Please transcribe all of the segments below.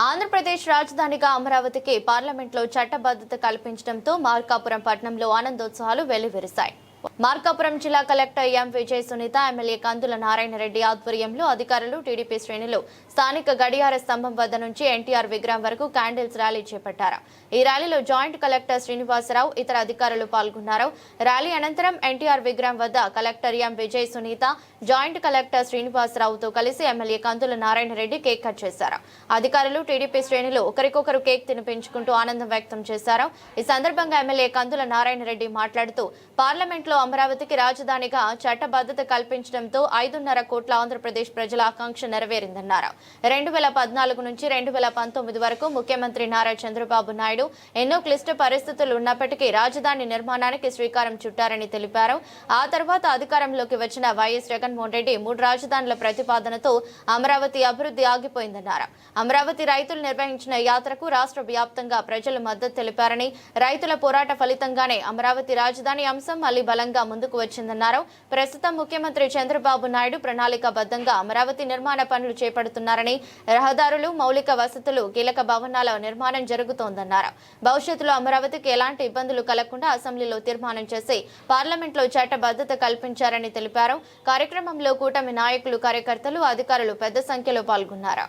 ఆంధ్రప్రదేశ్ రాజధానిగా అమరావతికి పార్లమెంట్లో చట్టబద్ధత కల్పించడంతో మార్కాపురం పట్టణంలో ఆనందోత్సాహాలు వెల్లివిరిశాయి. మార్కాపురం జిల్లా కలెక్టర్ ఎం విజయ సునీత, ఎమ్మెల్యే కందుల నారాయణ రెడ్డి ఆధ్వర్యంలో అధికారులు, టీడీపీ శ్రేణులు స్థానిక గడియార స్తంభం వద్ద నుంచి ఎన్టీఆర్ విగ్రహం వరకు క్యాండిల్స్ ర్యాలీ చేపట్టారు. ఈ ర్యాలీలో జాయింట్ కలెక్టర్ శ్రీనివాసరావు, ఇతర అధికారులు పాల్గొన్నారు. ర్యాలీ అనంతరం ఎన్టీఆర్ విగ్రహం వద్ద కలెక్టర్ ఎం విజయ సునీత, జాయింట్ కలెక్టర్ శ్రీనివాసరావుతో కలిసి ఎమ్మెల్యే కందుల నారాయణ రెడ్డి కేక్ కట్ చేశారు. అధికారులు, టీడీపీ శ్రేణులు ఒకరికొకరు కేక్ తినిపించుకుంటూ ఆనందం వ్యక్తం చేశారు. ఈ సందర్భంగా ఎమ్మెల్యే కందుల నారాయణ రెడ్డి మాట్లాడుతూ పార్లమెంట్లో అమరావతికి రాజధానిగా చట్టబద్ధత కల్పించడంతో 5.5 కోట్ల ఆంధ్రప్రదేశ్ ప్రజల ఆకాంక్ష నెరవేరిందన్నారు. 2014 నుంచి 2019 వరకు ముఖ్యమంత్రి నారా చంద్రబాబు నాయుడు ఎన్నో క్లిష్ట పరిస్థితులు ఉన్నప్పటికీ రాజధాని నిర్మాణానికి శ్రీకారం చుట్టారని తెలిపారు. ఆ తర్వాత అధికారంలోకి వచ్చిన వైఎస్ జగన్మోహన్ రెడ్డి 3 రాజధానుల ప్రతిపాదనతో అమరావతి అభివృద్ధి ఆగిపోయిందన్నారు. అమరావతి రైతులు నిర్వహించిన యాత్రకు రాష్ట్ర వ్యాప్తంగా ప్రజలు మద్దతు తెలిపారని, రైతుల పోరాట ఫలితంగానే అమరావతి రాజధాని అంశం మళ్లీ బలంగా ముందుకు వచ్చిందన్నారు. ప్రస్తుతం ముఖ్యమంత్రి చంద్రబాబు నాయుడు ప్రణాళికాబద్ధంగా అమరావతి నిర్మాణ పనులు చేపడుతున్నారని, రహదారులు, మౌలిక వసతులు, కీలక భవనాల నిర్మాణం జరుగుతోందన్నారు. భవిష్యత్తులో అమరావతికి ఎలాంటి ఇబ్బందులు కలగకుండా అసెంబ్లీలో తీర్మానం చేసి పార్లమెంట్లో చట్టబద్ధత కల్పించారని తెలిపారు. కార్యక్రమంలో కూటమి నాయకులు, కార్యకర్తలు, అధికారులు పెద్ద సంఖ్యలో పాల్గొన్నారు.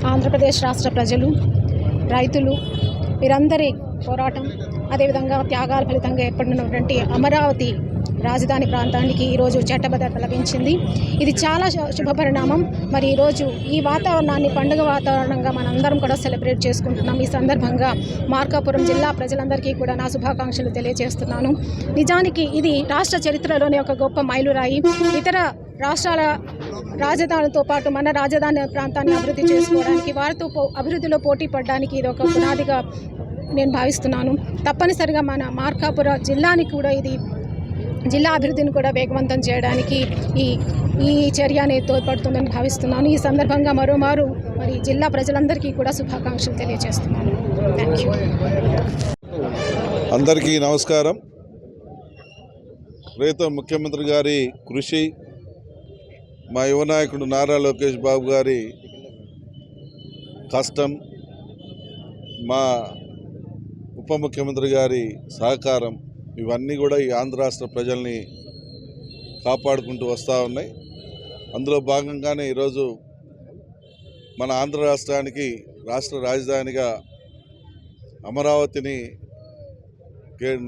ఆంధ్రప్రదేశ్ రాష్ట్ర ప్రజలు, రైతులు వీరందరి పోరాటం, అదేవిధంగా త్యాగాల ఫలితంగా ఏర్పడినటువంటి అమరావతి రాజధాని ప్రాంతానికి ఈరోజు చట్టబద్ధత లభించింది. ఇది చాలా శుభపరిణామం. మరి ఈరోజు ఈ వాతావరణాన్ని పండుగ వాతావరణంగా మనందరం కూడా సెలబ్రేట్ చేసుకుంటున్నాం. ఈ సందర్భంగా మార్కాపురం జిల్లా ప్రజలందరికీ కూడా నా శుభాకాంక్షలు తెలియజేస్తున్నాను. నిజానికి ఇది రాష్ట్ర చరిత్రలోని ఒక గొప్ప మైలురాయి. ఇతర రాష్ట్రాల రాజధానితో పాటు మన రాజధాని ప్రాంతాన్ని అభివృద్ధి చేసుకోవడానికి, వారితో అభివృద్ధిలో పోటీ పడడానికి ఇది ఒక పునాదిగా నేను భావిస్తున్నాను. తప్పనిసరిగా మన మార్కాపుర జిల్లాని కూడా ఇది జిల్లా అభివృద్ధిని కూడా వేగవంతం చేయడానికి ఈ చర్య అనేది తోడ్పడుతుందని భావిస్తున్నాను. ఈ సందర్భంగా మరోమారు మరి జిల్లా ప్రజలందరికీ కూడా శుభాకాంక్షలు తెలియజేస్తున్నాను. Thank you. అందరికీ నమస్కారం. ప్రియతమ ముఖ్యమంత్రి గారి కృషి, మా యువ నాయకుడు నారా లోకేష్ బాబు గారి కష్టం, మా ఉప ముఖ్యమంత్రి గారి సహకారం, ఇవన్నీ కూడా ఈ ఆంధ్ర రాష్ట్ర ప్రజల్ని కాపాడుకుంటూ వస్తూ ఉన్నాయి. అందులో భాగంగానే ఈరోజు మన ఆంధ్ర రాష్ట్రానికి రాష్ట్ర రాజధానిగా అమరావతిని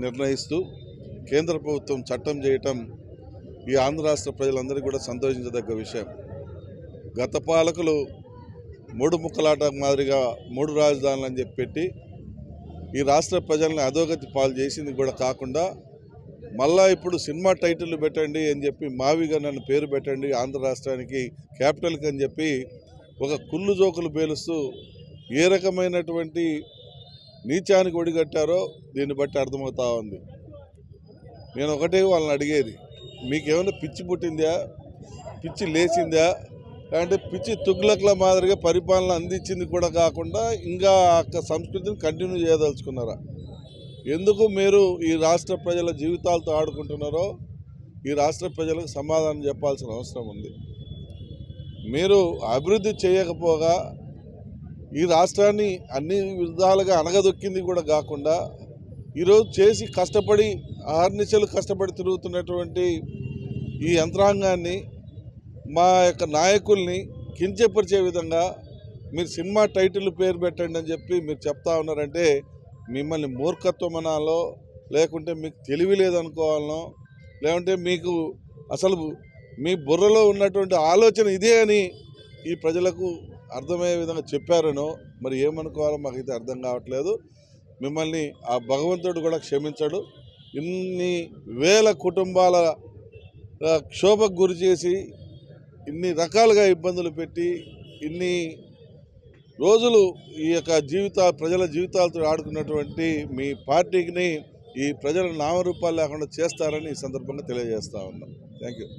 నిర్ణయిస్తూ కేంద్ర ప్రభుత్వం చట్టం చేయటం ఈ ఆంధ్ర రాష్ట్ర ప్రజలందరికీ కూడా సంతోషించదగ్గ విషయం. గత పాలకులు 3 ముక్కలాట మాదిరిగా 3 రాజధానులు అని చెప్పి ఈ రాష్ట్ర ప్రజల్ని అధోగతి పాలు చేసింది కూడా కాకుండా, మళ్ళా ఇప్పుడు సినిమా టైటిల్ పెట్టండి అని చెప్పి మావిగా నన్ను పేరు పెట్టండి ఆంధ్ర రాష్ట్రానికి క్యాపిటల్కి అని చెప్పి ఒక కుళ్ళు జోకులు పేలుస్తూ ఏ రకమైనటువంటి నీచానికి ఒడిగట్టారో దీన్ని బట్టి అర్థమవుతా ఉంది. నేను ఒకటే వాళ్ళని అడిగేది, మీకేమైనా పిచ్చి పుట్టిందా, పిచ్చి లేచిందా, అంటే పిచ్చి తుగ్లక్ల మాదిరిగా పరిపాలన అందించింది కూడా కాకుండా ఇంకా ఆ సంస్కృతిని కంటిన్యూ చేయదలుచుకున్నారా? ఎందుకు మీరు ఈ రాష్ట్ర ప్రజల జీవితాలతో ఆడుకుంటున్నారో ఈ రాష్ట్ర ప్రజలకు సమాధానం చెప్పాల్సిన అవసరం ఉంది. మీరు అభివృద్ధి చేయకపోగా ఈ రాష్ట్రాన్ని అన్ని విధాలుగా అనగదొక్కింది కూడా కాకుండా ఈరోజు చేసి కష్టపడి ఆర్నిశలు కష్టపడి తిరుగుతున్నటువంటి ఈ యంత్రాంగాన్ని, మా యొక్క నాయకుల్ని కించపరిచే విధంగా మీరు సినిమా టైటిల్ పేరు పెట్టండి అని చెప్పి మీరు చెప్తా ఉన్నారంటే మిమ్మల్ని మూర్ఖత్వం అనాలో, లేకుంటే మీకు తెలివి లేదనుకోవాలనో, లేకుంటే మీకు అసలు మీ బుర్రలో ఉన్నటువంటి ఆలోచన ఇదే అని ఈ ప్రజలకు అర్థమయ్యే విధంగా చెప్పారనో మరి ఏమనుకోవాలో మాకైతే అర్థం కావట్లేదు. మిమ్మల్ని ఆ భగవంతుడు కూడా క్షమించడు. ఇన్ని వేల కుటుంబాల క్షోభకు గురి చేసి, ఇన్ని రకాలుగా ఇబ్బందులు పెట్టి, ఇన్ని రోజులు ఈ యొక్క ప్రజల జీవితాలతో ఆడుకున్నటువంటి మీ పార్టీని ఈ ప్రజల నామరూపాలు లేకుండా చేస్తారని ఈ సందర్భంగా తెలియజేస్తా ఉన్నాం. Thank you.